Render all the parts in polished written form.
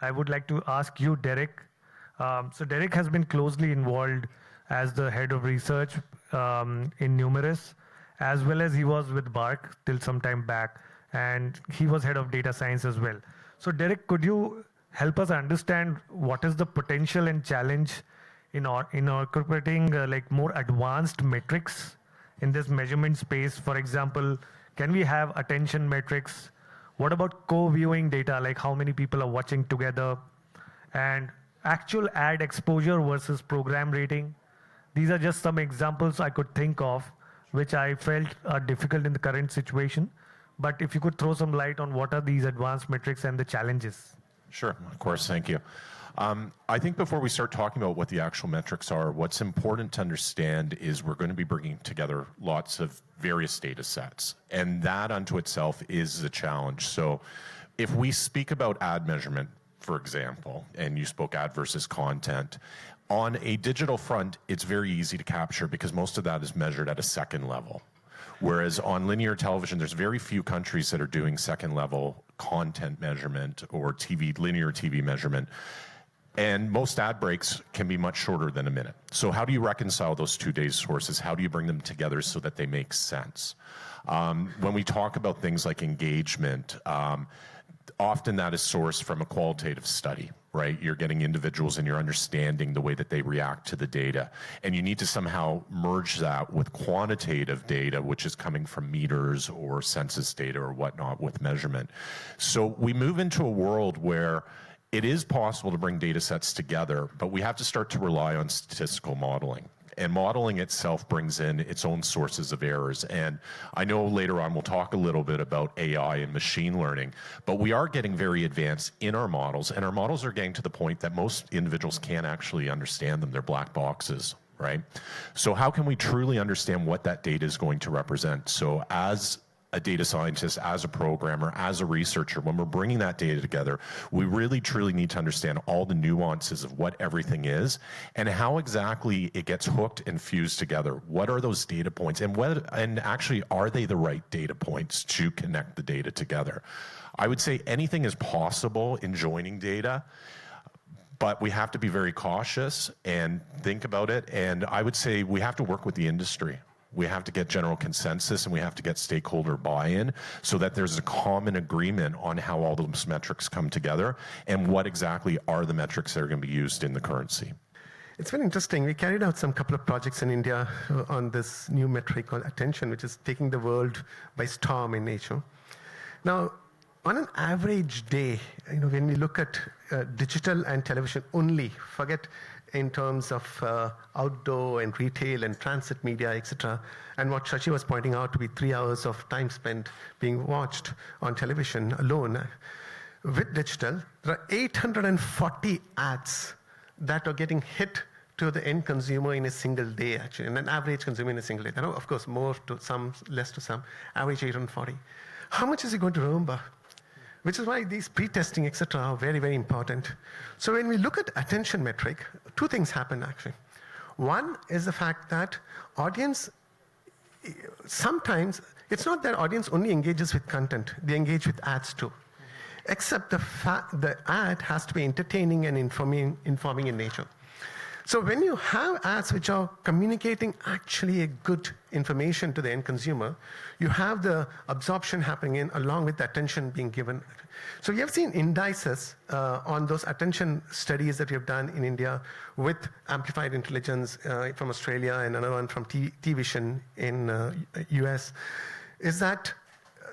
I would like to ask you, Derek. So Derek has been closely involved as the head of research in Numerous, as well as he was with Bark till some time back, and he was head of data science as well. So Derek, could you help us understand what is the potential and challenge in incorporating like more advanced metrics in this measurement space? For example, can we have attention metrics? What about co-viewing data, like how many people are watching together? And actual ad exposure versus program rating. These are just some examples I could think of, which I felt are difficult in the current situation. But if you could throw some light on what are these advanced metrics and the challenges. Sure, of course, thank you. I think before we start talking about what the actual metrics are, what's important to understand is we're going to be bringing together lots of various data sets. And that unto itself is the challenge. So if we speak about ad measurement, for example, and you spoke ad versus content, on a digital front, it's very easy to capture because most of that is measured at a second level. Whereas on linear television, there's very few countries that are doing second level content measurement or linear TV measurement. And most ad breaks can be much shorter than a minute. So how do you reconcile those two data sources? How do you bring them together so that they make sense? When we talk about things like engagement, often that is sourced from a qualitative study, right? You're getting individuals and you're understanding the way that they react to the data. And you need to somehow merge that with quantitative data, which is coming from meters or census data or whatnot with measurement. So we move into a world where it is possible to bring data sets together, but we have to start to rely on statistical modeling. And modeling itself brings in its own sources of errors. And I know later on we'll talk a little bit about AI and machine learning, but we are getting very advanced in our models, and our models are getting to the point that most individuals can't actually understand them. They're black boxes, right? So how can we truly understand what that data is going to represent? So as a data scientist, as a programmer, as a researcher, when we're bringing that data together, we really truly need to understand all the nuances of what everything is and how exactly it gets hooked and fused together. What are those data points, and actually are they the right data points to connect the data together? I would say anything is possible in joining data, but we have to be very cautious and think about it. And I would say we have to work with the industry. We have to get general consensus and we have to get stakeholder buy-in so that there's a common agreement on how all those metrics come together and what exactly are the metrics that are going to be used in the currency. It's very interesting. We carried out some couple of projects in India on this new metric called attention, which is taking the world by storm in nature. Now, on an average day, when we look at digital and television only, forget in terms of outdoor and retail and transit media, etc. And what Shashi was pointing out to be 3 hours of time spent being watched on television alone. With digital, there are 840 ads that are getting hit to the end consumer in a single day, actually, and an average consumer in a single day. Of course, more to some, less to some, average 840. How much is he going to remember? Which is why these pre-testing, etc., are very, very important. So when we look at attention metric, two things happen, actually. One is the fact that audience, sometimes, it's not that audience only engages with content, they engage with ads too. Except the ad has to be entertaining and informing in nature. So when you have ads which are communicating actually a good information to the end consumer, you have the absorption happening in along with the attention being given. So we have seen indices on those attention studies that we have done in India with amplified intelligence from Australia and another one from T-Vision in US, is that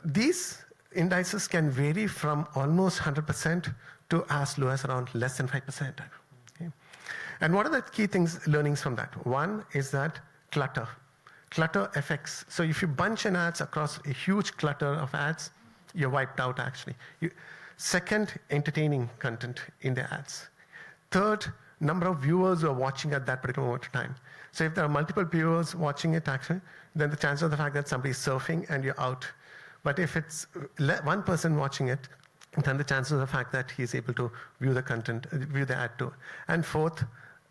these indices can vary from almost 100% to as low as around less than 5%. And what are the key learnings from that? One is that clutter affects. So if you bunch an ads across a huge clutter of ads, you're wiped out actually. Second, entertaining content in the ads. Third, number of viewers who are watching at that particular moment of time. So if there are multiple viewers watching it actually, then the chance of the fact that somebody is surfing and you're out. But if it's one person watching it, then the chances of the fact that he's able to view the content, view the ad too. And fourth,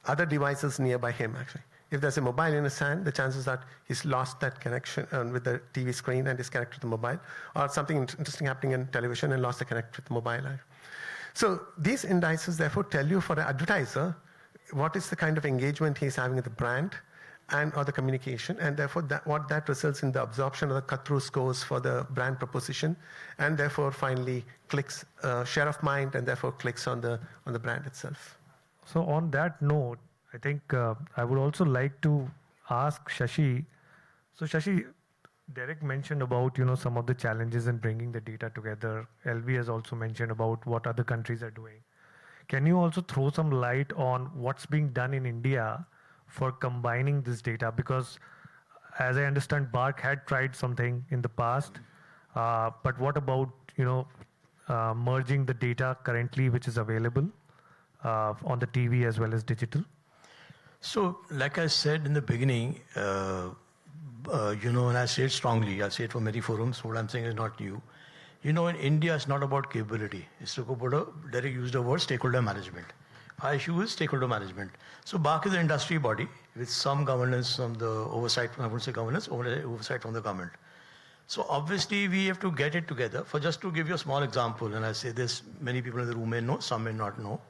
other devices nearby him, actually. If there's a mobile in his hand, the chances that he's lost that connection with the TV screen and is connected to the mobile, or something interesting happening in television and lost the connection with the mobile. So these indices therefore tell you for an advertiser what is the kind of engagement he's having with the brand and or the communication, and therefore what that results in the absorption of the cut-through scores for the brand proposition, and therefore finally clicks, share of mind, and therefore clicks on the brand itself. So on that note, I think I would also like to ask Shashi. So Shashi, Derek mentioned about some of the challenges in bringing the data together. LV has also mentioned about what other countries are doing. Can you also throw some light on what's being done in India for combining this data? Because as I understand, BARC had tried something in the past, but what about merging the data currently which is available on the TV as well as digital? So, like I said in the beginning, and I say it strongly, I say it for many forums, what I'm saying is not new. In India, it's not about capability. It's about, Derek used the word stakeholder management. Our issue is stakeholder management. So BARC is an industry body with some governance from the oversight, I wouldn't say governance, oversight from the government. So obviously we have to get it together. For just to give you a small example, and I say this, many people in the room may know, some may not know.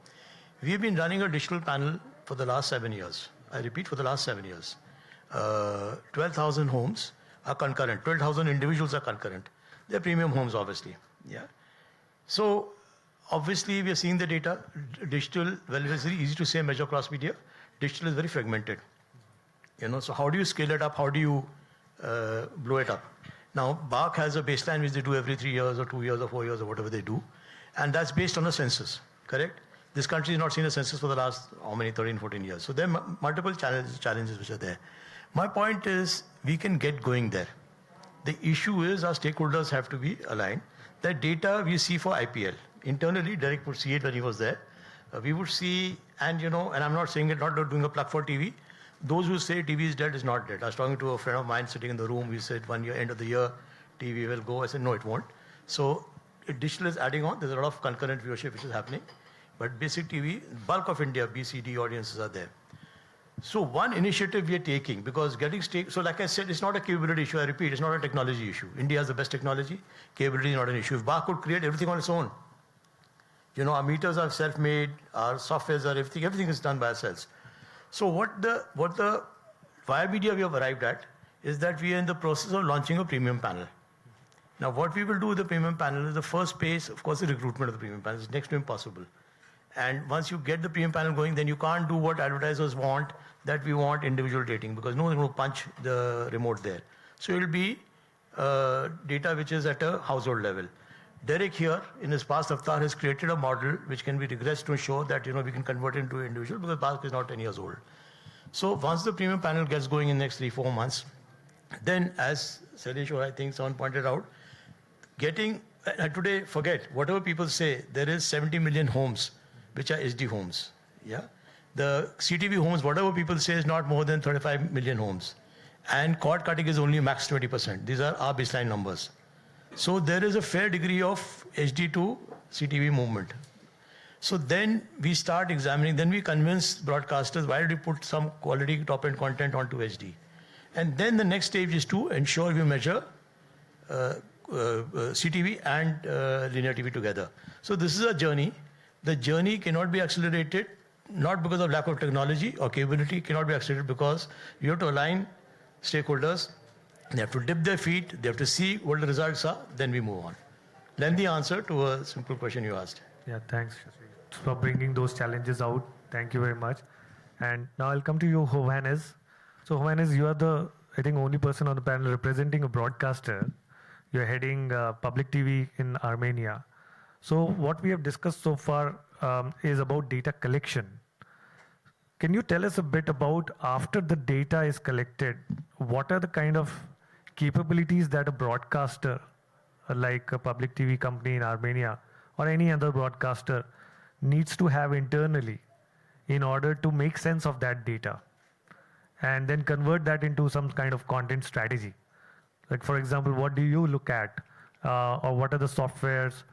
We have been running a digital panel for the last 7 years. I repeat, for the last 7 years. 12,000 homes are concurrent. 12,000 individuals are concurrent. They're premium homes, obviously. Yeah. So obviously, we are seeing the data. Digital, well, it's very easy to say measure cross media. Digital is very fragmented. So how do you scale it up? How do you blow it up? Now, BARC has a baseline which they do every 3 years or 2 years or 4 years or whatever they do. And that's based on a census, correct? This country has not seen a census for the last, 13, 14 years. So there are multiple challenges which are there. My point is, we can get going there. The issue is our stakeholders have to be aligned. That data we see for IPL. Internally, Derek would see it when he was there. We would see, and and I'm not saying it, not doing a plug for TV. Those who say TV is dead is not dead. I was talking to a friend of mine sitting in the room. We said 1 year, end of the year, TV will go. I said, no, it won't. So digital is adding on. There's a lot of concurrent viewership which is happening. But basic TV, bulk of India, BCD audiences are there. So one initiative we are taking, because so like I said, it's not a capability issue, I repeat, it's not a technology issue. India has the best technology, capability is not an issue. If BARC could create everything on its own, our meters are self-made, our softwares are everything is done by ourselves. So what the via media we have arrived at is that we are in the process of launching a premium panel. Now what we will do with the premium panel is the first phase, of course, the recruitment of the premium panel is next to impossible. And once you get the premium panel going, then you can't do what advertisers want, that we want individual dating, because no one's going to punch the remote there. So it will be data which is at a household level. Derek here, in his past avatar, has created a model which can be regressed to ensure that we can convert it into individual, because BARC is not 10 years old. So once the premium panel gets going in the next 3-4 months, then as Sailesh or I think someone pointed out, today, forget, whatever people say, there is 70 million homes which are SD homes. Yeah, the CTV homes, whatever people say, is not more than 35 million homes, and cord cutting is only max 20%. These are our baseline numbers. So there is a fair degree of HD to CTV movement. So then we start examining. Then we convince broadcasters, why did we put some quality top-end content onto HD? And then the next stage is to ensure we measure CTV and linear TV together. So this is a journey. The journey cannot be accelerated, not because of lack of technology or capability, cannot be accelerated because you have to align stakeholders. They have to dip their feet, they have to see what the results are, then we move on. Then the answer to a simple question you asked. Yeah, thanks for bringing those challenges out. Thank you very much. And now I'll come to you, Johannes. So Johannes, you are the, I think, only person on the panel representing a broadcaster. You're heading public TV in Armenia. So what we have discussed so far is about data collection. Can you tell us a bit about, after the data is collected, what are the kind of capabilities that a broadcaster, like a public TV company in Armenia or any other broadcaster, needs to have internally in order to make sense of that data and then convert that into some kind of content strategy? Like, for example, what do you look at, or what are the softwares,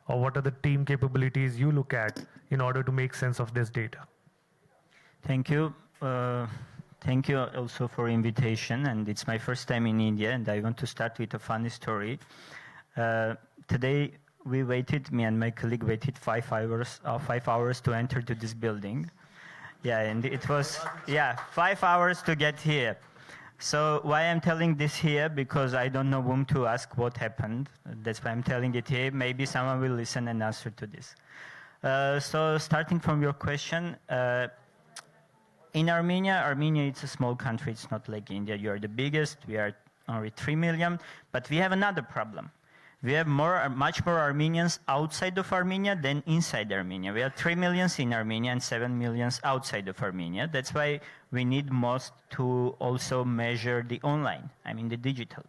or what are the team capabilities you look at in order to make sense of this data? Thank you. Thank you also for invitation, and it's my first time in India, and I want to start with a funny story. Today, we waited, me and my colleague waited 5 hours to enter to this building. Yeah, and it was, 5 hours to get here. So why I'm telling this here, because I don't know whom to ask what happened. That's why I'm telling it here. Maybe someone will listen and answer to this. So starting from your question, in Armenia it's a small country. It's not like India. You are the biggest. We are only 3 million. But we have another problem. We have much more Armenians outside of Armenia than inside Armenia. We have 3 million in Armenia and 7 million outside of Armenia. That's why we need most to also measure the online, the digital.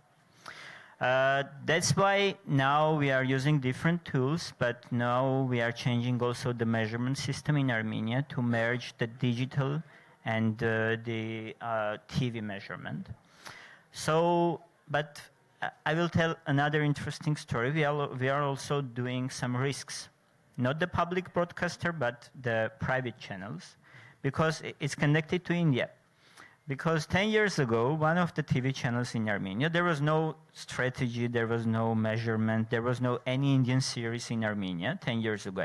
That's why now we are using different tools, but now we are changing also the measurement system in Armenia to merge the digital and the TV measurement. So, but I will tell another interesting story. We are also doing some risks, not the public broadcaster, but the private channels, because it's connected to India. Because 10 years ago, one of the TV channels in Armenia, there was no strategy, there was no measurement, there was no any Indian series in Armenia, 10 years ago,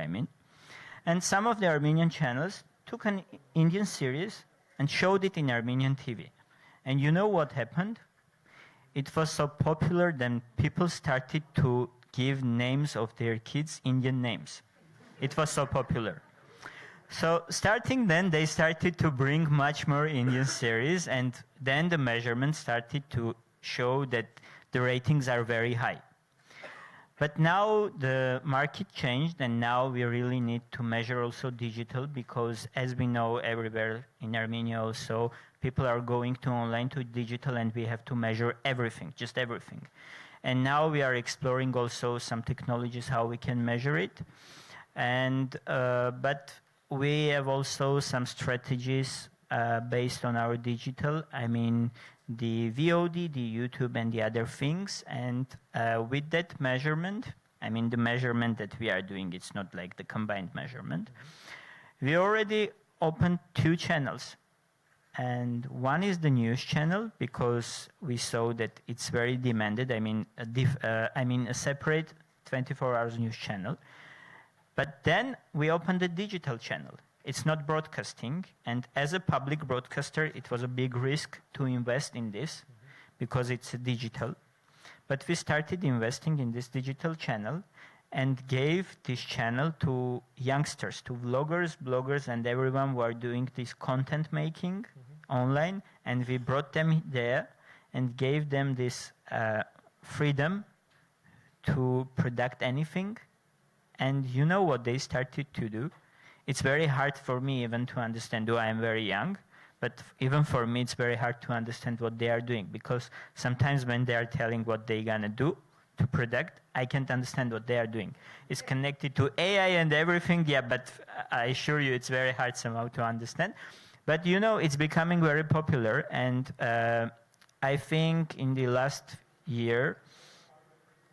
And some of the Armenian channels took an Indian series and showed it in Armenian TV. And you know what happened? It was so popular that people started to give names of their kids Indian names. It was so popular. So starting then, they started to bring much more Indian series, and then the measurement started to show that the ratings are very high. But now the market changed, and now we really need to measure also digital, because as we know everywhere in Armenia also, people are going to online, to digital, and we have to measure everything, just everything. And now we are exploring also some technologies, how we can measure it. And but we have also some strategies based on our digital, the VOD, the YouTube, and the other things. And with that measurement, the measurement that we are doing, it's not like the combined measurement. We already opened 2 channels. And one is the news channel, because we saw that it's very demanded. A separate 24 hours news channel. But then we opened a digital channel. It's not broadcasting. And as a public broadcaster, it was a big risk to invest in this, because it's a digital. But we started investing in this digital channel and gave this channel to youngsters, to bloggers, and everyone who are doing this content making online. And we brought them there and gave them this freedom to product anything. And you know what they started to do? It's very hard for me even to understand, though I am very young, but even for me it's very hard to understand what they are doing, because sometimes when they are telling what they're gonna do to product, I can't understand what they are doing. It's connected to AI and everything, but I assure you it's very hard somehow to understand. But it's becoming very popular, and I think in the last year,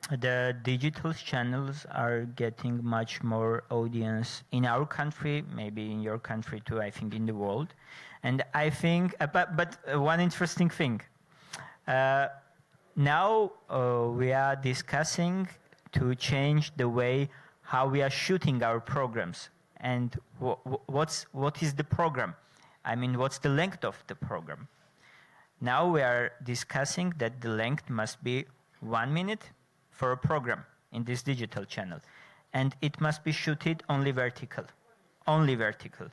the digital channels are getting much more audience in our country, maybe in your country too, I think in the world. And I think, but one interesting thing, now we are discussing to change the way how we are shooting our programs. And what is the program? What's the length of the program? Now we are discussing that the length must be 1 minute for a program in this digital channel. And it must be shooted only vertical. Only vertical.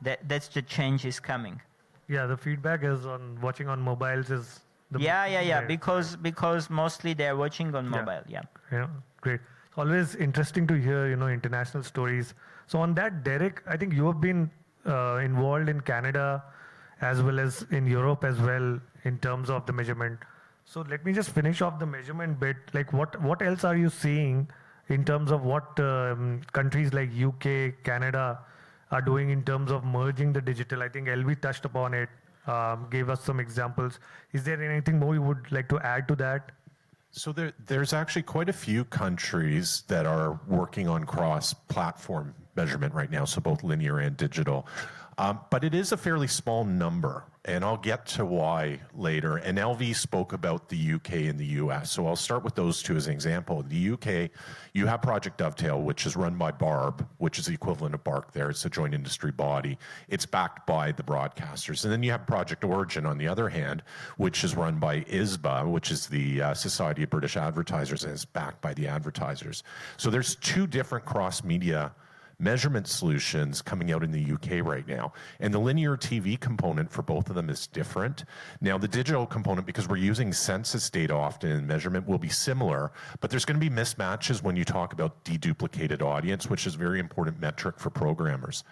That's the change is coming. Yeah, the feedback is on watching on mobiles is the because mostly they are watching on mobile. Yeah. Great. It's always interesting to hear, international stories. So on that, Derek, I think you have been involved in Canada as well as in Europe as well in terms of the measurement. So let me just finish off the measurement bit. Like what else are you seeing in terms of what countries like UK, Canada are doing in terms of merging the digital? I think LV touched upon it, gave us some examples. Is there anything more you would like to add to that? So there's actually quite a few countries that are working on cross-platform measurement right now, so both linear and digital. But it is a fairly small number, and I'll get to why later. And LV spoke about the UK and the US, so I'll start with those two as an example. The UK, you have Project Dovetail, which is run by BARB, which is the equivalent of BARC there. It's a joint industry body. It's backed by the broadcasters. And then you have Project Origin, on the other hand, which is run by ISBA, which is the Society of British Advertisers, and is backed by the advertisers. So there's two different cross-media measurement solutions coming out in the UK right now. And the linear TV component for both of them is different. Now, the digital component, because we're using census data often in measurement, will be similar, but there's going to be mismatches when you talk about deduplicated audience, which is a very important metric for programmers.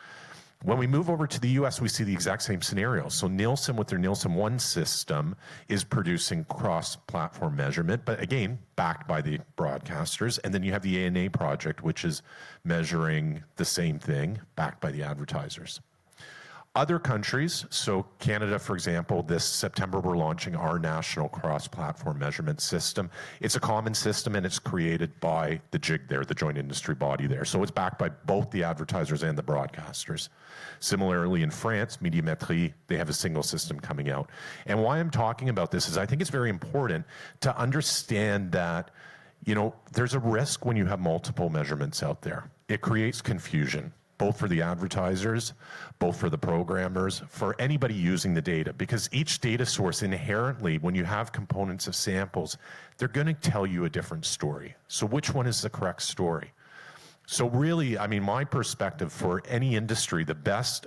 When we move over to the US, we see the exact same scenario. So Nielsen, with their Nielsen One system, is producing cross-platform measurement, but again, backed by the broadcasters. And then you have the ANA project, which is measuring the same thing, backed by the advertisers. Other countries, so Canada, for example, this September we're launching our national cross-platform measurement system. It's a common system, and it's created by the JIG there, the joint industry body there. So it's backed by both the advertisers and the broadcasters. Similarly, in France, Médiamétrie, they have a single system coming out. And why I'm talking about this is I think it's very important to understand that, you know, there's a risk when you have multiple measurements out there. It creates confusion, both for the advertisers, both for the programmers, for anybody using the data, because each data source inherently, when you have components of samples, they're going to tell you a different story. So which one is the correct story? So really, I mean, my perspective for any industry, the best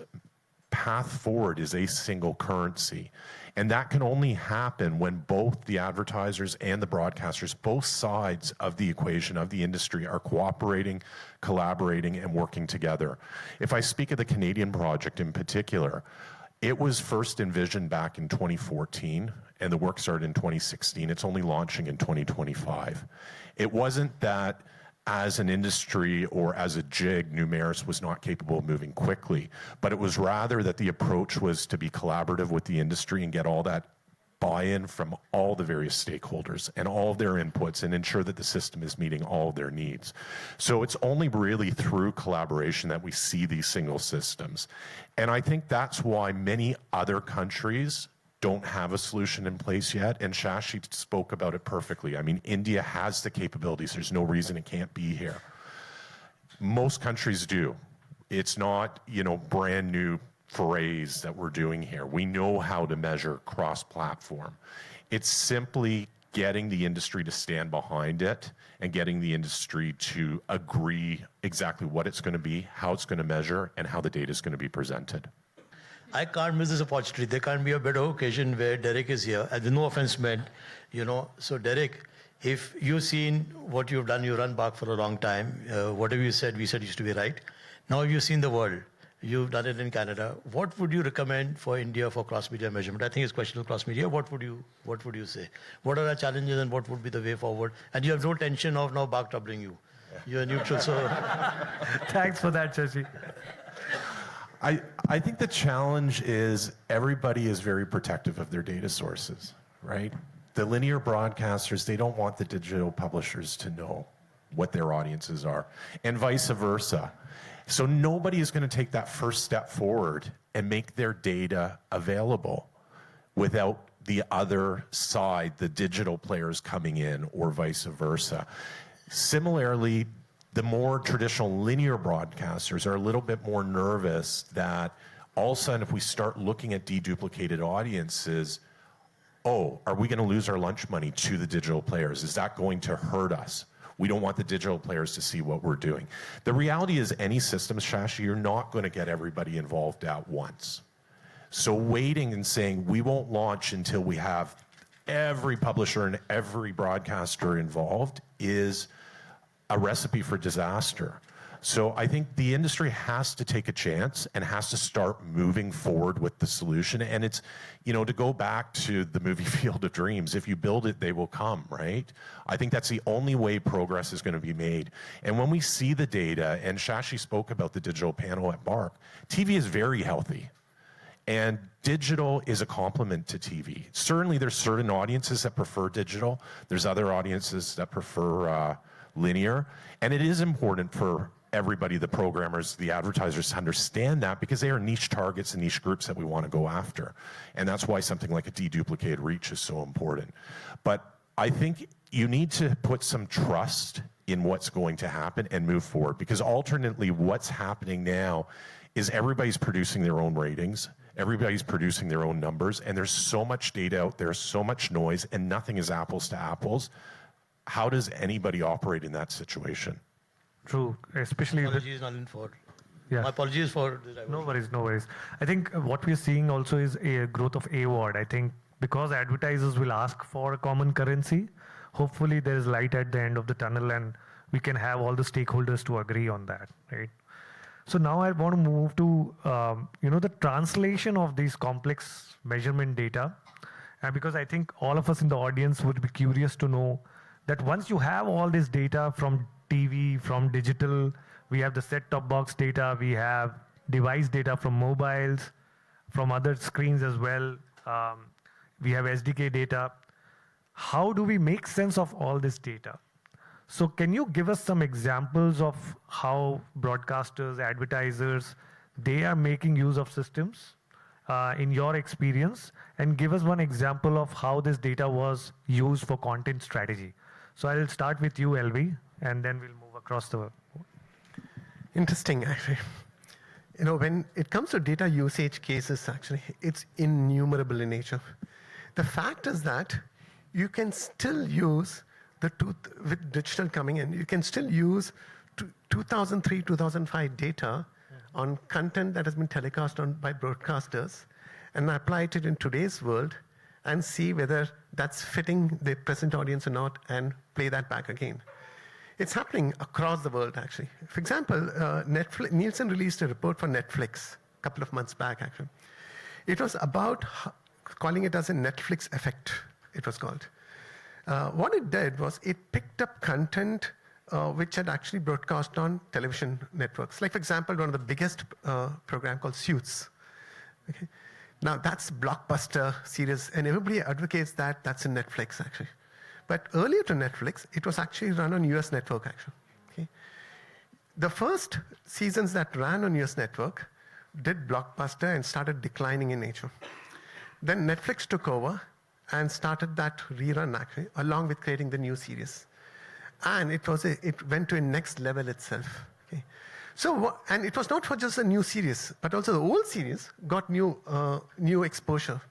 path forward is a single currency. And that can only happen when both the advertisers and the broadcasters, both sides of the equation of the industry, are cooperating, collaborating, and working together. If I speak of the Canadian project in particular, it was first envisioned back in 2014, and the work started in 2016. It's only launching in 2025. It wasn't that as an industry or as a JIG, Numeris was not capable of moving quickly, but it was rather that the approach was to be collaborative with the industry and get all that buy-in from all the various stakeholders and all of their inputs and ensure that the system is meeting all of their needs. So it's only really through collaboration that we see these single systems. And I think that's why many other countries don't have a solution in place yet, and Shashi spoke about it perfectly. I mean, India has the capabilities. There's no reason it can't be here. Most countries do. It's not, you know, brand new phrase that we're doing here. We know how to measure cross-platform. It's simply getting the industry to stand behind it and getting the industry to agree exactly what it's going to be, how it's going to measure, and how the data is going to be presented. I can't miss this opportunity. There can't be a better occasion where Derek is here. And no offense meant, you know. So Derek, if you've seen what you've done, you run BARC for a long time. Whatever you said, we said used to be right. Now you've seen the world. You've done it in Canada. What would you recommend for India for cross-media measurement? I think it's question of cross-media. What would you say? What are the challenges and what would be the way forward? And you have no tension of now BARC troubling you. You're neutral, so... Thanks for that, Shashi. I think the challenge is everybody is very protective of their data sources, right? The linear broadcasters, they don't want the digital publishers to know what their audiences are, and vice versa. So nobody is going to take that first step forward and make their data available without the other side, the digital players coming in, or vice versa. Similarly, the more traditional linear broadcasters are a little bit more nervous that all of a sudden if we start looking at deduplicated audiences, oh, are we going to lose our lunch money to the digital players? Is that going to hurt us? We don't want the digital players to see what we're doing. The reality is any systems, Shashi, you're not going to get everybody involved at once. So waiting and saying we won't launch until we have every publisher and every broadcaster involved is a recipe for disaster. So I think the industry has to take a chance and has to start moving forward with the solution. And it's, you know, to go back to the movie Field of Dreams, if you build it, they will come, right? I think that's the only way progress is going to be made. And when we see the data, and Shashi spoke about the digital panel at BARC, TV is very healthy. And digital is a complement to TV. Certainly there's certain audiences that prefer digital. There's other audiences that prefer linear. And it is important for everybody, the programmers, the advertisers, to understand that, because they are niche targets and niche groups that we want to go after. And that's why something like a deduplicated reach is so important. But I think you need to put some trust in what's going to happen and move forward, because alternately what's happening now is everybody's producing their own ratings, everybody's producing their own numbers, and there's so much data out there, so much noise, and nothing is apples to apples. How does anybody operate in that situation? True, especially with, Apologies, Nalin, for yeah. my apologies for this. No worries, no worries. I think what we're seeing also is a growth of AWOD. I think because advertisers will ask for a common currency, hopefully there is light at the end of the tunnel and we can have all the stakeholders to agree on that, right? So now I want to move to, the translation of these complex measurement data. And because I think all of us in the audience would be curious to know that once you have all this data from TV, from digital, we have the set-top box data, we have device data from mobiles, from other screens as well. We have SDK data. How do we make sense of all this data? So can you give us some examples of how broadcasters, advertisers, they are making use of systems in your experience, and give us one example of how this data was used for content strategy. So I'll start with you, LV, and then we'll move across the board. Interesting, actually. When it comes to data usage cases, actually, it's innumerable in nature. The fact is that you can still use with digital coming in, you can still use 2003, 2005 data on content that has been telecast by broadcasters and apply it in today's world and see whether that's fitting the present audience or not and play that back again. It's happening across the world, actually. For example, Nielsen released a report for Netflix a couple of months back, actually. It was about calling it as a Netflix effect, it was called. What it did was it picked up content which had actually broadcast on television networks. Like, for example, one of the biggest program called Suits. Okay? Now, that's blockbuster series, and everybody advocates that that's in Netflix, actually. But earlier to Netflix, it was actually run on US network, actually. Okay? The first seasons that ran on US network did blockbuster and started declining in nature. Then Netflix took over and started that rerun, actually, along with creating the new series. And it went to a next level itself. Okay? So, and it was not for just a new series, but also the old series got new exposure.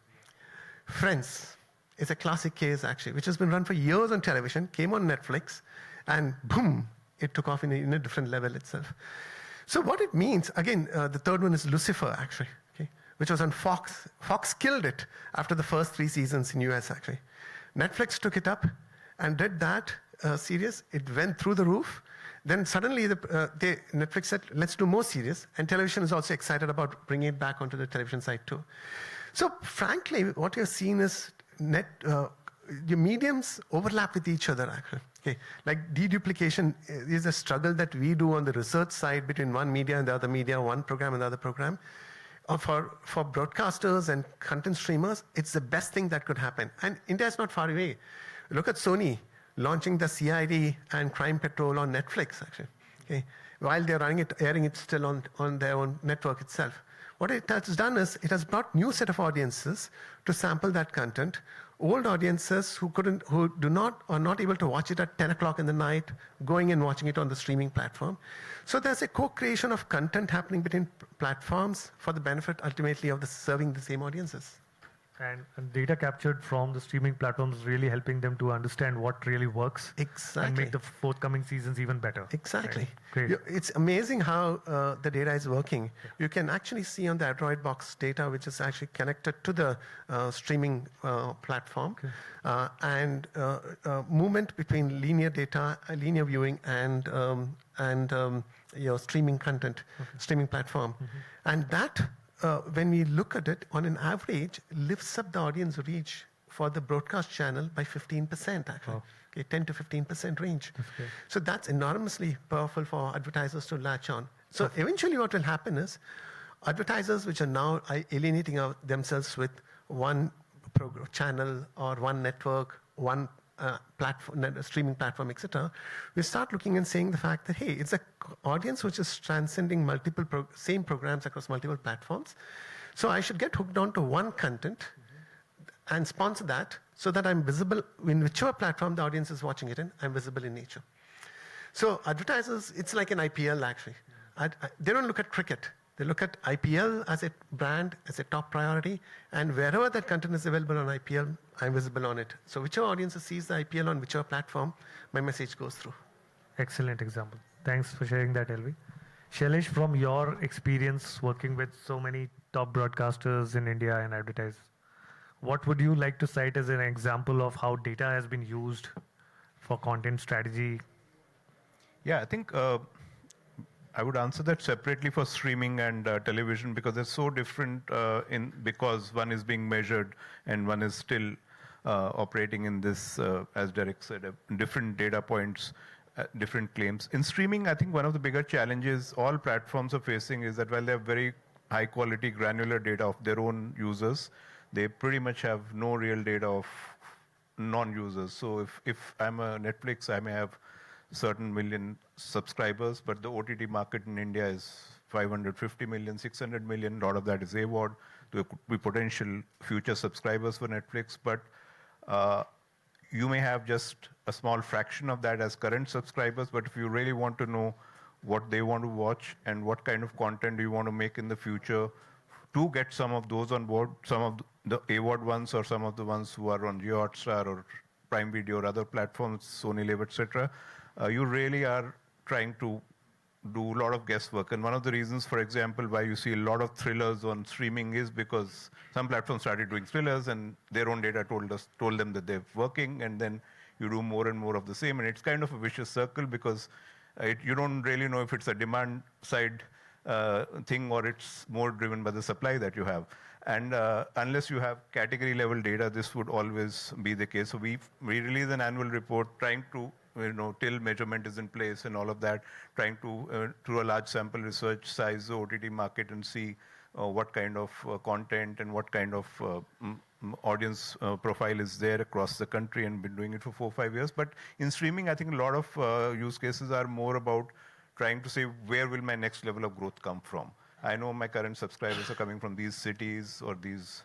Friends is a classic case, actually, which has been run for years on television, came on Netflix, and boom, it took off in a different level itself. So what it means, again, the third one is Lucifer, actually, okay, which was on Fox. Fox killed it after the first 3 seasons in US, actually. Netflix took it up and did that series. It went through the roof. Then suddenly Netflix said, let's do more series. And television is also excited about bringing it back onto the television side too. So frankly, what you're seeing is your mediums overlap with each other, actually. Okay. Like deduplication is a struggle that we do on the research side between one media and the other media, one program and the other program. For broadcasters and content streamers, it's the best thing that could happen. And India is not far away. Look at Sony launching the CID and Crime Patrol on Netflix, actually. Okay. While they're airing it still on their own network itself. What it has done is it has brought new set of audiences to sample that content. Old audiences who are not able to watch it at 10 o'clock in the night, going and watching it on the streaming platform. So there's a co-creation of content happening between platforms for the benefit ultimately of serving the same audiences. And data captured from the streaming platforms really helping them to understand what really works. Exactly. And make the forthcoming seasons even better. Exactly. Right? Great. It's amazing how the data is working. You can actually see on the Android box data, which is actually connected to the streaming platform, okay. And movement between linear data, linear viewing, and your streaming content, okay. Streaming platform. Mm-hmm. And that, when we look at it, on an average, lifts up the audience reach for the broadcast channel by 15%, actually. Oh. Okay, 10 to 15% range. Okay. So that's enormously powerful for advertisers to latch on. So okay. Eventually what will happen is advertisers which are now alienating themselves with one channel or one network, one platform, streaming platform, etc., we start looking and saying the fact that, hey, it's an audience which is transcending multiple same programs across multiple platforms. So I should get hooked onto one content and sponsor that so that I'm visible in whichever platform the audience is watching it in, I'm visible in nature. So advertisers, it's like an IPL actually. They don't look at cricket. They look at IPL as a brand, as a top priority, and wherever that content is available on IPL, I'm visible on it. So whichever audience sees the IPL on whichever platform, my message goes through. Excellent example. Thanks for sharing that, LV. Shailesh, from your experience working with so many top broadcasters in India and advertisers, what would you like to cite as an example of how data has been used for content strategy? Yeah, I think I would answer that separately for streaming and television because they're so different because one is being measured and one is still operating in this, as Derek said, different data points, different claims. In streaming, I think one of the bigger challenges all platforms are facing is that while they have very high quality granular data of their own users, they pretty much have no real data of non-users. So if I'm a Netflix, I may have certain million subscribers, but the OTT market in India is 550 million, 600 million. A lot of that is AWOD. There could be potential future subscribers for Netflix, but you may have just a small fraction of that as current subscribers. But if you really want to know what they want to watch and what kind of content you want to make in the future, to get some of those on board, some of the AWOD ones or some of the ones who are on JioHotstar or Prime Video or other platforms, Sony Live, etc., you really are trying to do a lot of guesswork. And one of the reasons, for example, why you see a lot of thrillers on streaming is because some platforms started doing thrillers and their own data told them that they're working, and then you do more and more of the same. And it's kind of a vicious circle because you don't really know if it's a demand side thing or it's more driven by the supply that you have. And unless you have category level data, this would always be the case. So we release an annual report trying to, till measurement is in place and all of that, trying to, through a large sample research, size the OTT market and see what kind of content and what kind of audience profile is there across the country, and been doing it for 4 or 5 years. But in streaming, I think a lot of use cases are more about trying to say, where will my next level of growth come from? I know my current subscribers are coming from these cities or these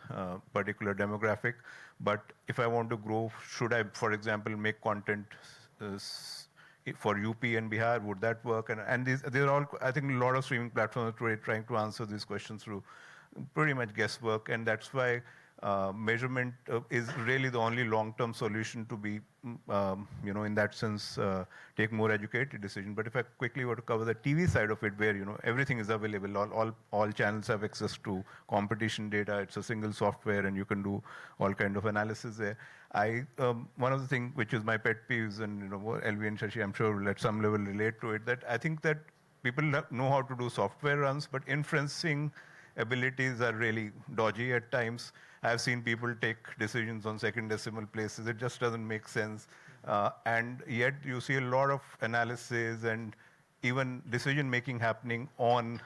particular demographic, but if I want to grow, should I, for example, make content for UP and Bihar? Would that work? And they're all, I think a lot of streaming platforms are trying to answer these questions through pretty much guesswork, and that's why measurement is really the only long-term solution to be, in that sense, take more educated decision. But if I quickly were to cover the TV side of it, where everything is available, all channels have access to competition data. It's a single software, and you can do all kind of analysis there. One of the things which is my pet peeves, and LV and Shashi, I'm sure will at some level relate to it, that I think that people know how to do software runs, but inferencing abilities are really dodgy at times. I've seen people take decisions on second decimal places. It just doesn't make sense. And yet you see a lot of analysis and even decision making happening on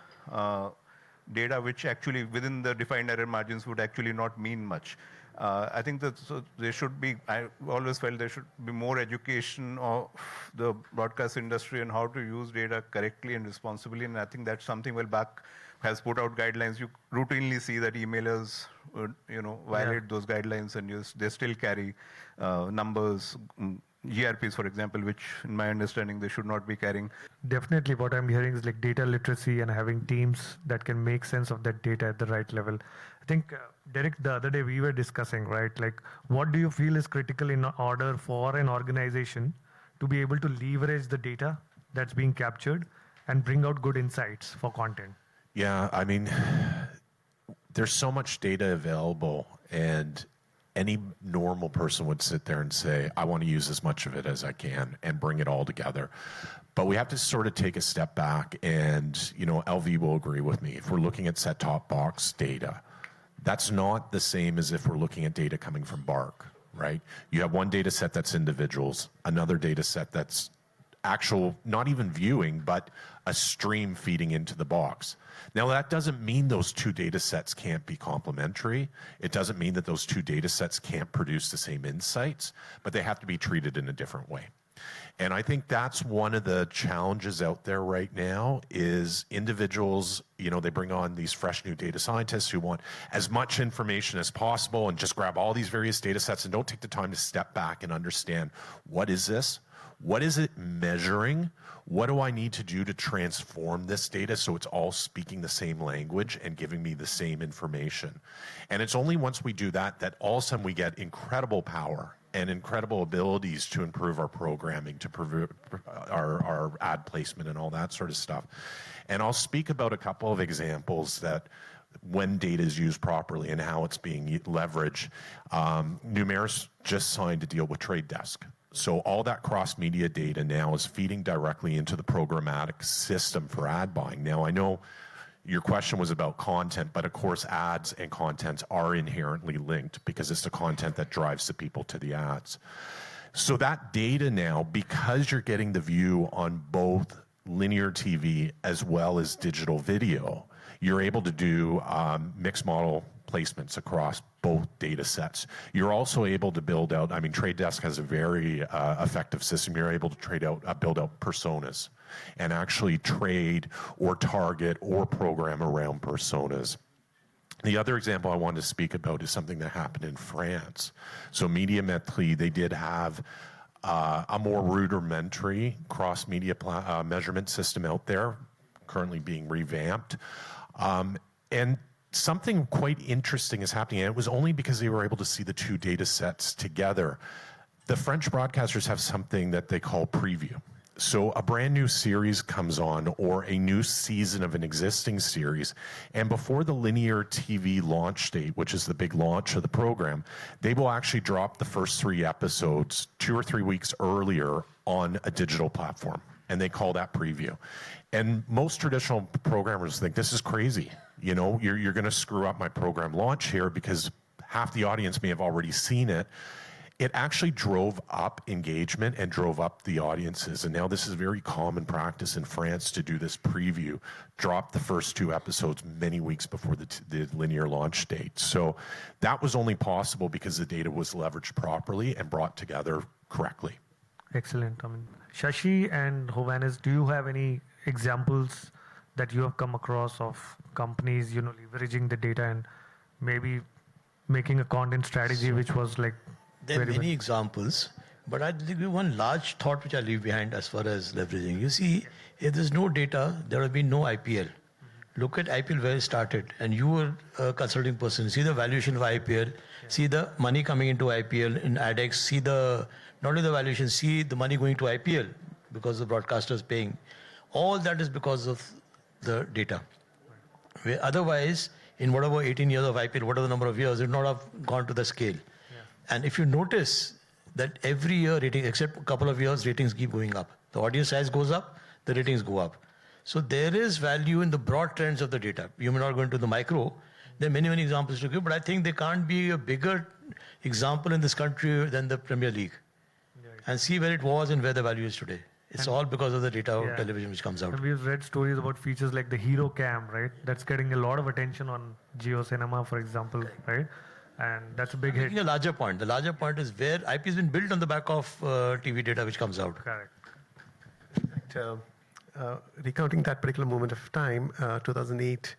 data which actually within the defined error margins would actually not mean much. I think that there should be, I always felt there should be more education of the broadcast industry on how to use data correctly and responsibly. And I think that's something BAC has put out guidelines. You routinely see that emailers violate those guidelines, and they still carry numbers, GRPs, for example, which in my understanding they should not be carrying. Definitely what I'm hearing is like data literacy and having teams that can make sense of that data at the right level. I think, Derek, the other day we were discussing, right? Like, what do you feel is critical in order for an organization to be able to leverage the data that's being captured and bring out good insights for content? Yeah, I mean, there's so much data available, and any normal person would sit there and say, I want to use as much of it as I can and bring it all together. But we have to sort of take a step back, and, LV will agree with me. If we're looking at set-top box data, that's not the same as if we're looking at data coming from BARC, right? You have one data set that's individuals, another data set that's actual, not even viewing, but a stream feeding into the box. Now, that doesn't mean those two data sets can't be complementary. It doesn't mean that those two data sets can't produce the same insights, but they have to be treated in a different way. And I think that's one of the challenges out there right now is individuals, they bring on these fresh new data scientists who want as much information as possible and just grab all these various data sets and don't take the time to step back and understand, what is this? What is it measuring? What do I need to do to transform this data so it's all speaking the same language and giving me the same information? And it's only once we do that that all of a sudden we get incredible power and incredible abilities to improve our programming, to improve our ad placement and all that sort of stuff. And I'll speak about a couple of examples that when data is used properly and how it's being leveraged. Numeris just signed a deal with Trade Desk. So all that cross-media data now is feeding directly into the programmatic system for ad buying. Now, I know your question was about content, but of course ads and content are inherently linked because it's the content that drives the people to the ads. So that data now, because you're getting the view on both linear TV as well as digital video, you're able to do mixed model placements across both data sets. You're also able to build out, Trade Desk has a very effective system. You're able to build out personas and actually trade or target or program around personas. The other example I wanted to speak about is something that happened in France. So Médiamétrie, they did have a more rudimentary cross-media measurement system out there, currently being revamped. And something quite interesting is happening, and it was only because they were able to see the two data sets together. The French broadcasters have something that they call preview. So a brand new series comes on or a new season of an existing series, and before the linear TV launch date, which is the big launch of the program, they will actually drop the first 3 episodes 2 or 3 weeks earlier on a digital platform, and they call that preview. And most traditional programmers think this is crazy. You're going to screw up my program launch here because half the audience may have already seen it. It actually drove up engagement and drove up the audiences. And now this is very common practice in France to do this preview, drop the first 2 episodes many weeks before the linear launch date. So that was only possible because the data was leveraged properly and brought together correctly. Excellent. Shashi and Hovhannes, do you have any examples that you have come across of companies, leveraging the data and maybe making a content strategy which was like there are many examples, but I'll give you one large thought which I leave behind as far as leveraging. You see, if there's no data, there will be no IPL. Look at IPL where it started, and you were a consulting person. See the valuation of IPL, see the money coming into IPL in ADEX, see not only the valuation, see the money going to IPL because the broadcaster is paying. All that is because of the data. Where otherwise, in whatever 18 years of IPL, whatever number of years, it would not have gone to the scale. And if you notice that every year ratings, except a couple of years, ratings keep going up. The audience size goes up, the ratings go up. So there is value in the broad trends of the data. You may not go into the micro. There are many, many examples to give, but I think there can't be a bigger example in this country than the Premier League. And see where it was and where the value is today. It's all because of the data of television which comes out. And we've read stories about features like the Hero Cam, right? That's getting a lot of attention on Geo Cinema, for example, right? And that's a big hit. A larger point. The larger point is where IP has been built on the back of TV data which comes out. Correct. Recounting that particular moment of time, 2008,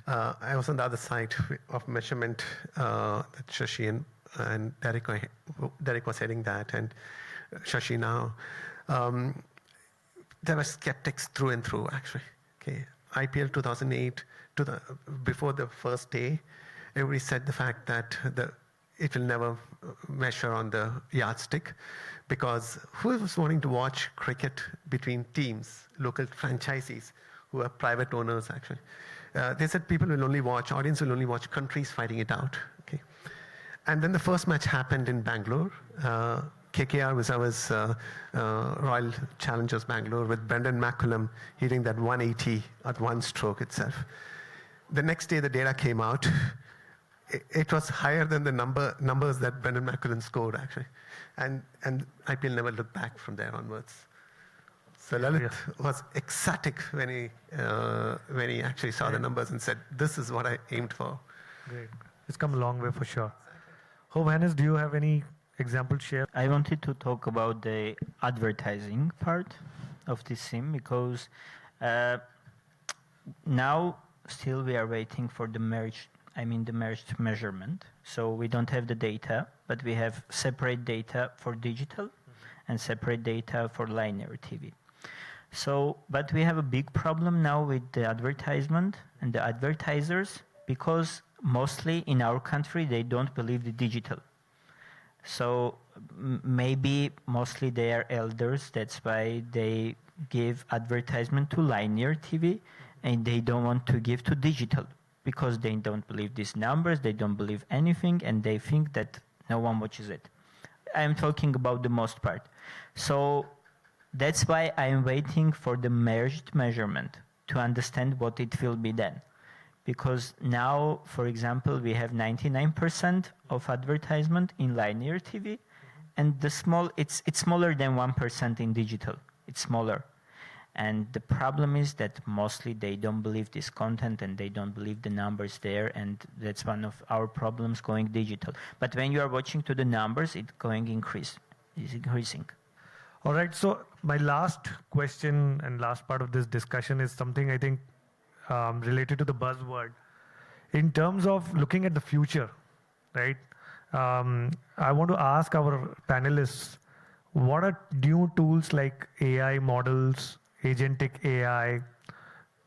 I was on the other side of measurement that Shashi and Derek was heading that, and Shashi now. There were skeptics through and through, actually. Okay, IPL 2008, before the first day, everybody said the fact that it will never measure on the yardstick, because who was wanting to watch cricket between teams, local franchisees, who are private owners, actually? They said audience will only watch countries fighting it out. Okay, and then the first match happened in Bangalore. KKR was Royal Challengers Bangalore with Brendan McCullum hitting that 180 at one stroke itself. The next day, the data came out. It was higher than the numbers that Brendan McCullum scored, actually. And IPL never looked back from there onwards. So Lalit was ecstatic when he actually saw the numbers and said, "This is what I aimed for." Great. It's come a long way for sure. Hannes, do you have any example to share? I wanted to talk about the advertising part of this SIM because now still we are waiting for the merged measurement. So we don't have the data, but we have separate data for digital and separate data for linear TV. So, but we have a big problem now with the advertisement and the advertisers because mostly in our country they don't believe the digital. So maybe mostly they are elders, that's why they give advertisement to linear TV and they don't want to give to digital because they don't believe these numbers, they don't believe anything and they think that no one watches it. I'm talking about the most part. So that's why I'm waiting for the merged measurement to understand what it will be then. Because now, for example, we have 99% of advertisement in linear TV, and it's smaller than 1% in digital. It's smaller. And the problem is that mostly they don't believe this content and they don't believe the numbers there, and that's one of our problems going digital. But when you are watching to the numbers, it's increasing. All right, so my last question and last part of this discussion is something I think related to the buzzword. In terms of looking at the future, right? I want to ask our panelists, what are new tools like AI models, agentic AI,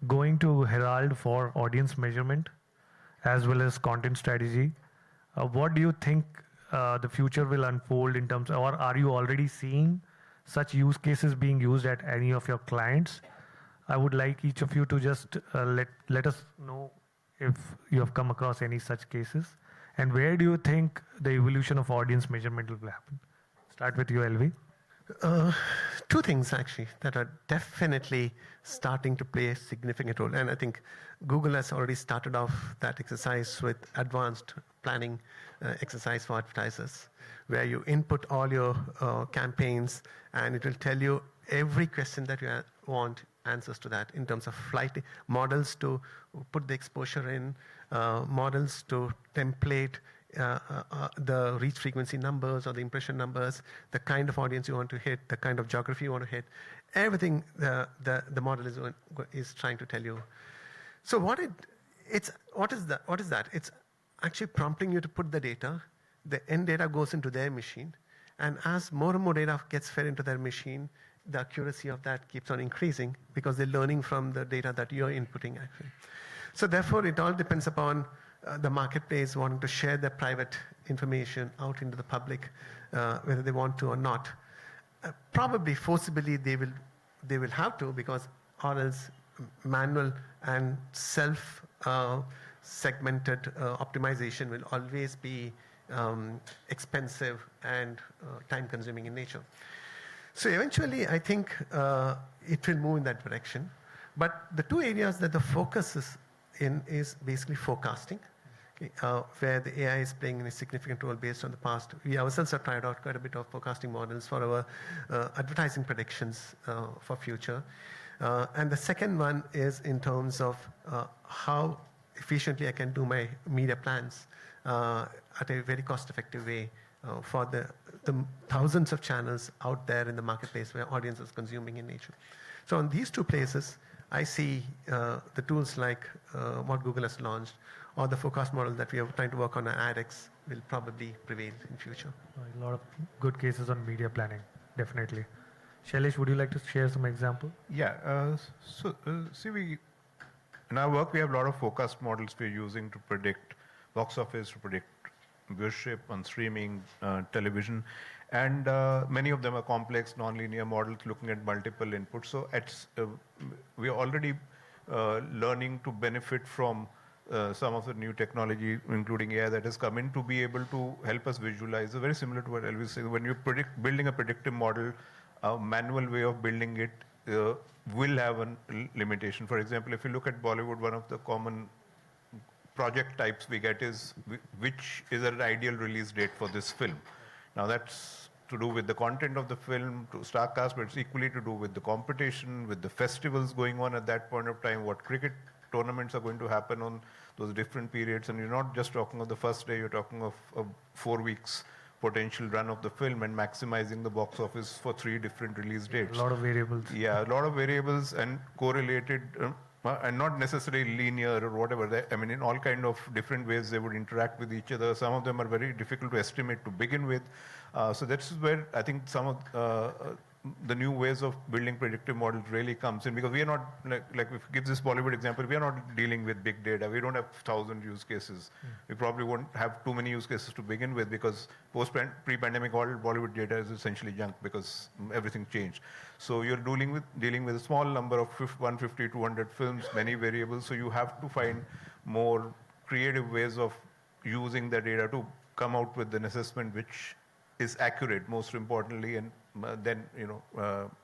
going to herald for audience measurement as well as content strategy? What do you think the future will unfold in terms of, or are you already seeing such use cases being used at any of your clients? I would like each of you to just let us know if you have come across any such cases. And where do you think the evolution of audience measurement will happen? Start with you, LV. Two things actually that are definitely starting to play a significant role. And I think Google has already started off that exercise with advanced planning exercise for advertisers, where you input all your campaigns and it will tell you every question that you want answers to that in terms of flight models to put the exposure in, models to template the reach frequency numbers or the impression numbers, the kind of audience you want to hit, the kind of geography you want to hit, everything the model is trying to tell you. So what is that? It's actually prompting you to put the data. The end data goes into their machine, and as more and more data gets fed into their machine, the accuracy of that keeps on increasing because they're learning from the data that you're inputting actually. So therefore, it all depends upon the marketplace wanting to share their private information out into the public, whether they want to or not. Probably forcibly they will have to, because or else manual and self-segmented optimization will always be expensive and time-consuming in nature. So eventually, I think it will move in that direction. But the two areas that the focus is basically forecasting, where the AI is playing a significant role based on the past. We ourselves have tried out quite a bit of forecasting models for our advertising predictions for future. And the second one is in terms of how efficiently I can do my media plans at a very cost-effective way for the thousands of channels out there in the marketplace where audience is consuming in nature. So on these two places, I see the tools like what Google has launched or the forecast model that we are trying to work on at AdX will probably prevail in future. A lot of good cases on media planning, definitely. Shailesh, would you like to share some example? Yeah. See, in our work, we have a lot of forecast models we're using to predict box office, to predict viewership on streaming, television, and many of them are complex, non-linear models looking at multiple inputs. So we are already learning to benefit from some of the new technology, including AI, that has come in to be able to help us visualize. So very similar to what Elvis said, when you're building a predictive model, a manual way of building it will have a limitation. For example, if you look at Bollywood, one of the common project types we get is which is an ideal release date for this film. Now that's to do with the content of the film, to star cast, but it's equally to do with the competition, with the festivals going on at that point of time, what cricket tournaments are going to happen on those different periods. And you're not just talking of the first day, you're talking of 4 weeks potential run of the film and maximizing the box office for 3 different release dates. A lot of variables. Yeah, a lot of variables and correlated, and not necessarily linear or whatever. I mean, in all kind of different ways they would interact with each other. Some of them are very difficult to estimate to begin with. So that's where I think some of the new ways of building predictive models really comes in, because we are not, like if give this Bollywood example, we are not dealing with big data. We don't have 1,000 use cases. We probably won't have too many use cases to begin with, because pre-pandemic all Bollywood data is essentially junk because everything changed. So you're dealing with a small number of 150, 200 films, many variables. So you have to find more creative ways of using the data to come out with an assessment which is accurate, most importantly, and then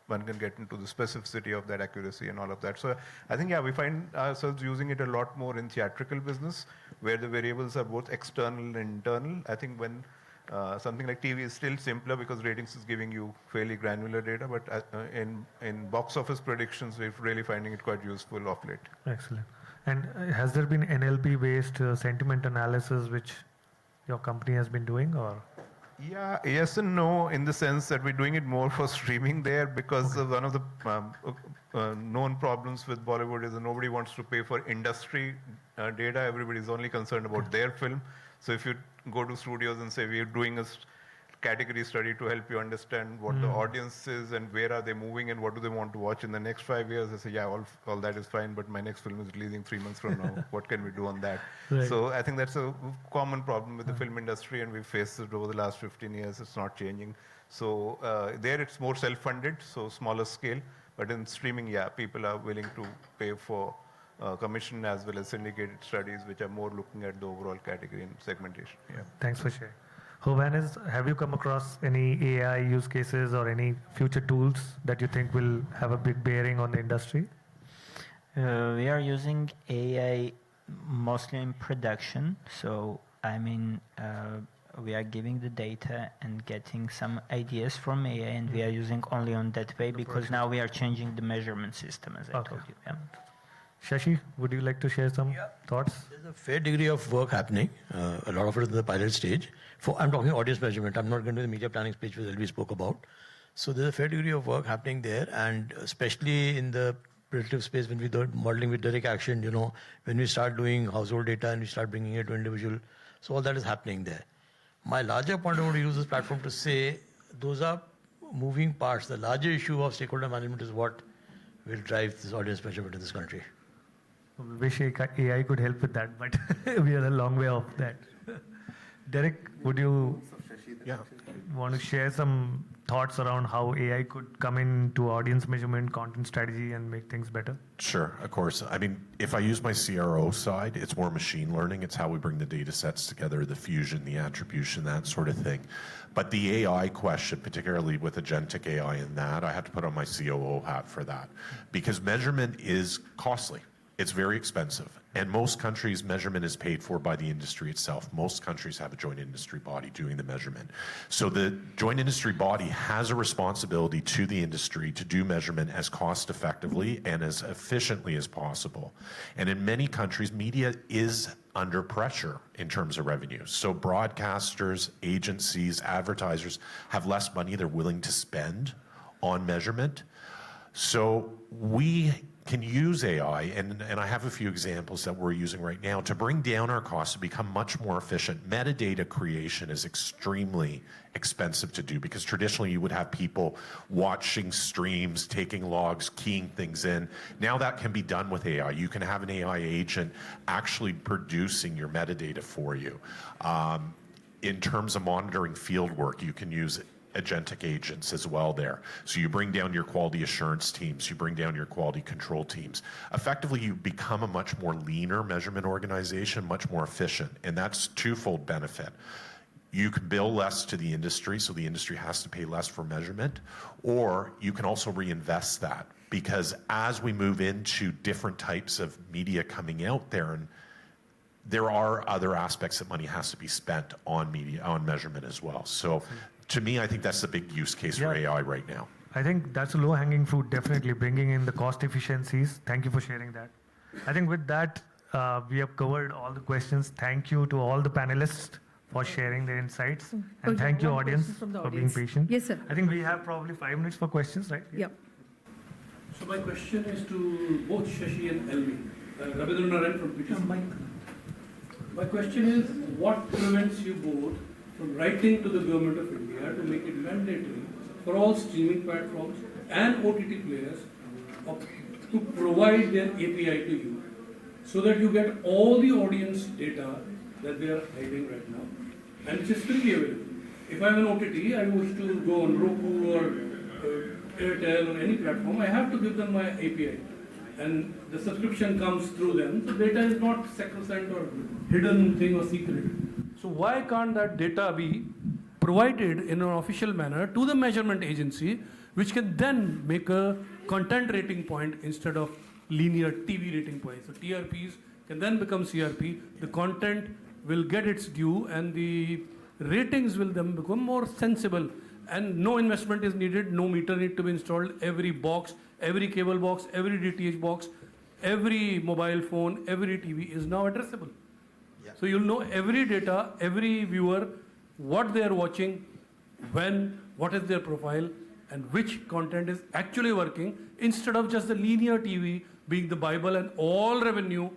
one can get into the specificity of that accuracy and all of that. So I think, yeah, we find ourselves using it a lot more in theatrical business, where the variables are both external and internal. I think when something like TV is still simpler because ratings is giving you fairly granular data, but in box office predictions, we're really finding it quite useful of late. Excellent. And has there been NLP-based sentiment analysis which your company has been doing, or? Yeah, yes and no, in the sense that we're doing it more for streaming there, because one of the known problems with Bollywood is that nobody wants to pay for industry data. Everybody's only concerned about their film. So if you go to studios and say, we're doing a category study to help you understand what the audience is and where are they moving and what do they want to watch in the next 5 years, they say, yeah, all that is fine, but my next film is releasing 3 months from now. What can we do on that? Right. So I think that's a common problem with the film industry, and we've faced it over the last 15 years. It's not changing. So there it's more self-funded, so smaller scale. But in streaming, yeah, people are willing to pay for commission as well as syndicated studies, which are more looking at the overall category and segmentation. Yeah. Thanks for sharing. Johannes, have you come across any AI use cases or any future tools that you think will have a big bearing on the industry? We are using AI mostly in production. So, I mean, we are giving the data and getting some ideas from AI, and we are using only on that way because now we are changing the measurement system, as I told you. Yeah. Shashi, would you like to share some thoughts? There's a fair degree of work happening. A lot of it is in the pilot stage. I'm talking audience measurement. I'm not going to the media planning stage which LV spoke about. So there's a fair degree of work happening there, and especially in the predictive space when we do modeling with direct action, when we start doing household data and we start bringing it to individual. So all that is happening there. My larger point, I want to use this platform to say those are moving parts. The larger issue of stakeholder management is what will drive this audience measurement in this country. We wish AI could help with that, but we are a long way off that. Derek, would you want to share some thoughts around how AI could come into audience measurement, content strategy, and make things better? Sure, of course. I mean, if I use my CRO side, it's more machine learning. It's how we bring the data sets together, the fusion, the attribution, that sort of thing. But the AI question, particularly with agentic AI in that, I have to put on my COO hat for that, because measurement is costly. It's very expensive. And most countries, measurement is paid for by the industry itself. Most countries have a joint industry body doing the measurement. So the joint industry body has a responsibility to the industry to do measurement as cost effectively and as efficiently as possible. And in many countries, media is under pressure in terms of revenue. So broadcasters, agencies, advertisers have less money they're willing to spend on measurement. So we can use AI, and I have a few examples that we're using right now to bring down our costs to become much more efficient. Metadata creation is extremely expensive to do because traditionally you would have people watching streams, taking logs, keying things in. Now that can be done with AI. You can have an AI agent actually producing your metadata for you. In terms of monitoring field work, you can use agentic agents as well there. So you bring down your quality assurance teams, you bring down your quality control teams. Effectively, you become a much more leaner measurement organization, much more efficient, and that's twofold benefit. You can bill less to the industry, so the industry has to pay less for measurement, or you can also reinvest that, because as we move into different types of media coming out there, and there are other aspects that money has to be spent on media, on measurement as well. So to me, I think that's the big use case for Yeah. AI right now. I think that's a low-hanging fruit, definitely bringing in the cost efficiencies. Thank you for sharing that. I think with that, we have covered all the questions. Thank you to all the panelists for sharing their insights. And yeah, thank you, one audience, question from the for being audience. patient. Yes, sir. I think we have probably 5 minutes for questions, right? Yeah. So my question is to both Shashi and Elmi. Rabindra Narayan from PTC. My question is, what prevents you both from writing to the government of India to make it mandatory for all streaming platforms and OTT players to provide their API to you, so that you get all the audience data that they are hiding right now, and which is freely available. If I have an OTT, I wish to go on Roku or Airtel or any platform, I have to give them my API, and the subscription comes through them. So data is not sacrosanct or hidden thing or secret. So why can't that data be provided in an official manner to the measurement agency, which can then make a content rating point instead of linear TV rating point? So TRPs can then become CRP, the content will get its due, and the ratings will then become more sensible, and no investment is needed, no meter need to be installed. Every box, every cable box, every DTH box, every mobile phone, every TV is now addressable. Yeah. So you'll know every data, every viewer, what they are watching, when, what is their profile, and which content is actually working, instead of just the linear TV being the Bible and all revenue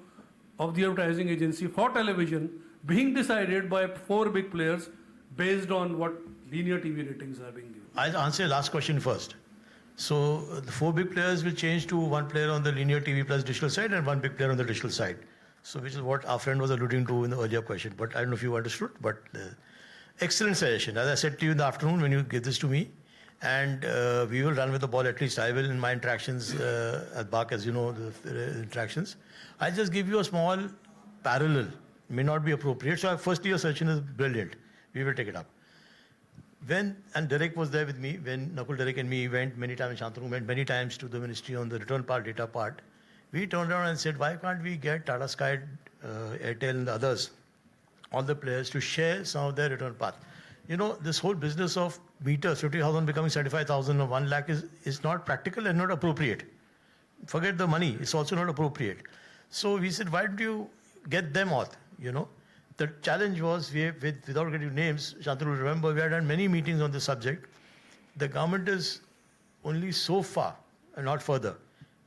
of the advertising agency for television being decided by 4 big players based on what linear TV ratings are being given. I'll answer your last question first. So the 4 big players will change to 1 player on the linear TV plus digital side and 1 big player on the digital side. So which is what our friend was alluding to in the earlier question. But I don't know if you understood, but excellent suggestion. As I said to you in the afternoon when you give this to me, and we will run with the ball, at least I will in my interactions at BARC, as you know, the interactions. I'll just give you a small parallel, may not be appropriate. So firstly, your suggestion is brilliant. We will take it up. And Derek was there with me, when Nakul, Derek and me went many times, Shantanu went many times to the ministry on the return part, data part. We turned around and said, why can't we get Tata Sky, Airtel and the others, all the players to share some of their return path? You know, this whole business of meters, 50,000 becoming 75,000 or 1 lakh is not practical and not appropriate. Forget the money, it's also not appropriate. So we said, why don't you get them all, you know? The challenge was, without getting names, Shantanu will remember, we had done many meetings on this subject. The government is only so far and not further.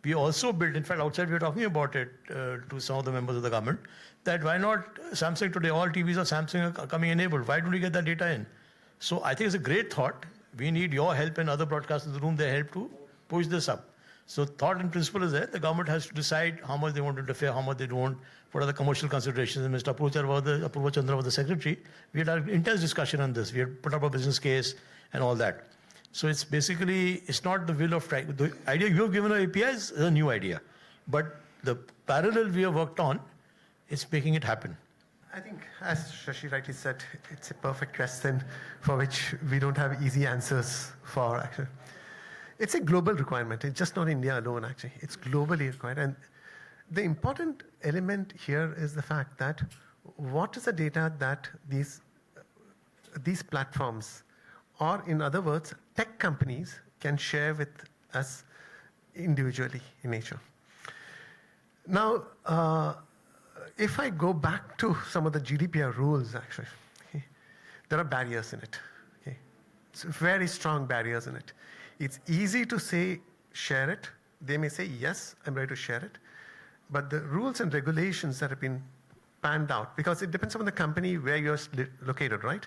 We also built, in fact, outside we were talking about it to some of the members of the government, that why not Samsung today, all TVs of Samsung are coming enabled. Why don't we get that data in? So I think it's a great thought. We need your help and other broadcasters in the room, their help to push this up. So thought and principle is there. The government has to decide how much they want to interfere, how much they don't, what are the commercial considerations. And Mr. Apurva Chandra was the secretary. We had an intense discussion on this. We had put up a business case and all that. So it's basically, it's not the will of trying. The idea you have given our APIs is a new idea. But the parallel we have worked on, it's making it happen. I think, as Shashi rightly said, it's a perfect question for which we don't have easy answers for, actually. It's a global requirement. It's just not India alone, actually. It's globally required. And the important element here is the fact that what is the data that these platforms, or in other words, tech companies can share with us individually in nature. Now, if I go back to some of the GDPR rules, actually, okay, there are barriers in it. Okay? It's very strong barriers in it. It's easy to say, share it. They may say, yes, I'm ready to share it. But the rules and regulations that have been panned out, because it depends on the company where you're located, right?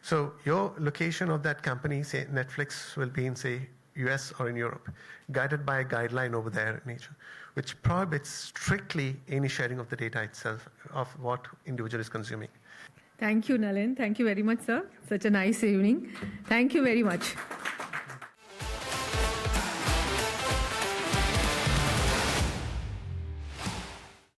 So your location of that company, say Netflix, will be in, say, US or in Europe, guided by a guideline over there in nature, which prohibits strictly any sharing of the data itself, of what individual is consuming. Thank you, Nalin. Thank you very much, sir. Such a nice evening. Thank you very much.